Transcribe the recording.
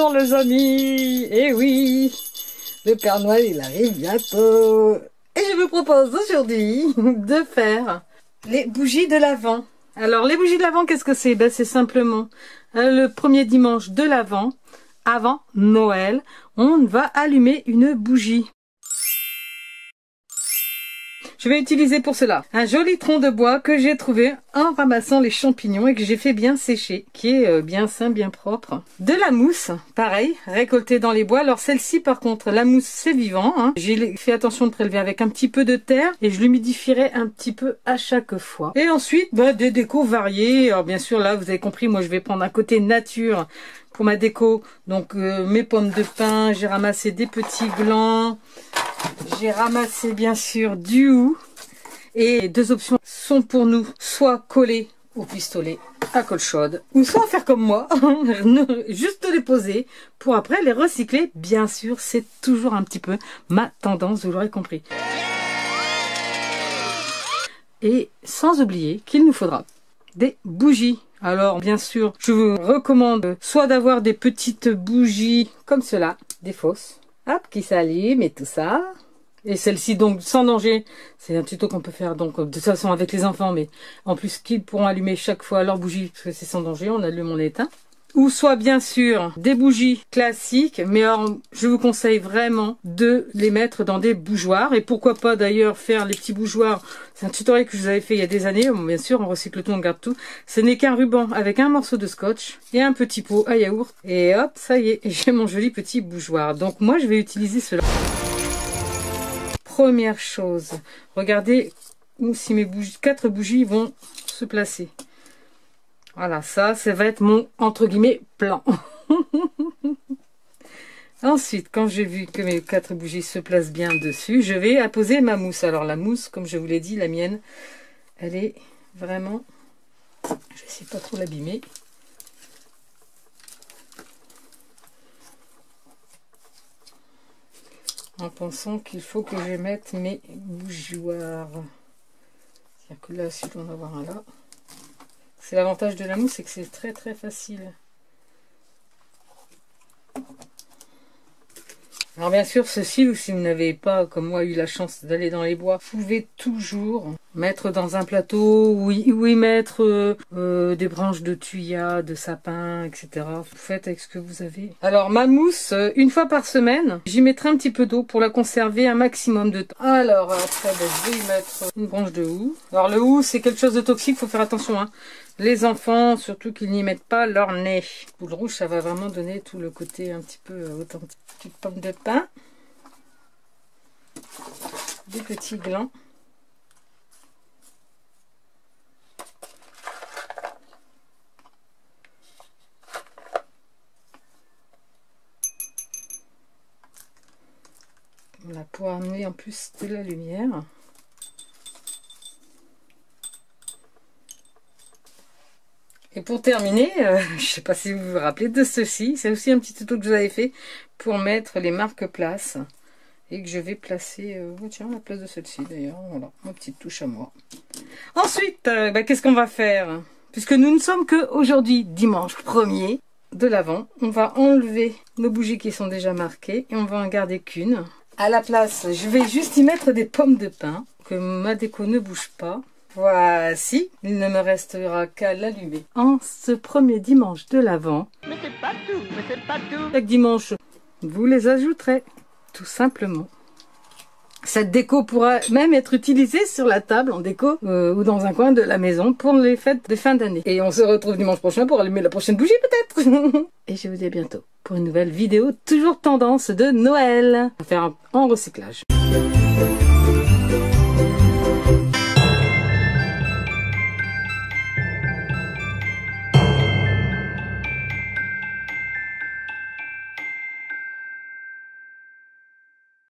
Bonjour les amis. Eh oui, le Père Noël il arrive bientôt. Et je vous propose aujourd'hui de faire les bougies de l'Avent. Alors les bougies de l'Avent, qu'est-ce que c'est? Ben, c'est simplement le premier dimanche de l'Avent, avant Noël, on va allumer une bougie. Je vais utiliser pour cela un joli tronc de bois que j'ai trouvé en ramassant les champignons et que j'ai fait bien sécher, qui est bien sain, bien propre. De la mousse, pareil, récoltée dans les bois. Alors celle-ci par contre, la mousse c'est vivant, hein. J'ai fait attention de prélever avec un petit peu de terre et je l'humidifierai un petit peu à chaque fois. Et ensuite, des décos variés. Alors bien sûr là, vous avez compris, moi je vais prendre un côté nature pour ma déco. Donc mes pommes de pin, j'ai ramassé des petits glands. J'ai ramassé bien sûr du hou et deux options sont pour nous, soit coller au pistolet à colle chaude ou soit faire comme moi, juste les poser pour après les recycler. Bien sûr, c'est toujours un petit peu ma tendance, vous l'aurez compris. Et sans oublier qu'il nous faudra des bougies. Alors bien sûr, je vous recommande soit d'avoir des petites bougies comme cela, des fausses. Hop, qui s'allume et tout ça. Et celle-ci donc sans danger. C'est un tuto qu'on peut faire donc de toute façon avec les enfants, mais en plus qu'ils pourront allumer chaque fois leur bougie parce que c'est sans danger, on allume, on éteint. Ou soit bien sûr des bougies classiques, mais alors je vous conseille vraiment de les mettre dans des bougeoirs. Et pourquoi pas d'ailleurs faire les petits bougeoirs. C'est un tutoriel que je vous avais fait il y a des années. Bon, bien sûr on recycle tout, on garde tout. Ce n'est qu'un ruban avec un morceau de scotch et un petit pot à yaourt. Et hop, ça y est, j'ai mon joli petit bougeoir. Donc moi je vais utiliser cela. Première chose, regardez où si mes bougies, 4 bougies vont se placer. Voilà, ça va être mon, entre guillemets, plan. Ensuite, quand j'ai vu que mes 4 bougies se placent bien dessus, je vais apposer ma mousse. Alors la mousse, comme je vous l'ai dit, la mienne, elle est vraiment... Je vais essayer de pas trop l'abîmer. En pensant qu'il faut que je mette mes bougeoirs. C'est-à-dire que là, si je dois en avoir un là... C'est l'avantage de la mousse, c'est que c'est très très facile. Alors bien sûr, ceci, ou si vous n'avez pas, comme moi, eu la chance d'aller dans les bois, vous pouvez toujours mettre dans un plateau ou y mettre des branches de thuya, de sapin, etc. Vous faites avec ce que vous avez. Alors ma mousse, une fois par semaine, j'y mettrai un petit peu d'eau pour la conserver un maximum de temps. Alors après, je vais y mettre une branche de hou. Alors le hou, c'est quelque chose de toxique, faut faire attention, hein. Les enfants, surtout qu'ils n'y mettent pas leur nez. Le rouge, ça va vraiment donner tout le côté un petit peu authentique. Petite pomme de pin. Des petits glands. On va pouvoir amener en plus de la lumière. Et pour terminer, je ne sais pas si vous vous rappelez de ceci, c'est aussi un petit tuto que je vous avais fait pour mettre les marque-places et que je vais placer, tiens, à la place de celle-ci d'ailleurs, voilà, ma petite touche à moi. Ensuite, qu'est-ce qu'on va faire? Puisque nous ne sommes qu'aujourd'hui, dimanche 1er de l'Avent, on va enlever nos bougies qui sont déjà marquées et on va en garder qu'une. À la place, je vais juste y mettre des pommes de pin, que ma déco ne bouge pas. Voici, il ne me restera qu'à l'allumer. En ce premier dimanche de l'Avent, Mais c'est pas tout, mais c'est pas tout. chaque dimanche, vous les ajouterez, tout simplement. Cette déco pourra même être utilisée sur la table en déco ou dans un coin de la maison pour les fêtes de fin d'année. Et on se retrouve dimanche prochain pour allumer la prochaine bougie peut-être. Et je vous dis à bientôt pour une nouvelle vidéo, toujours tendance de Noël. On va faire en recyclage.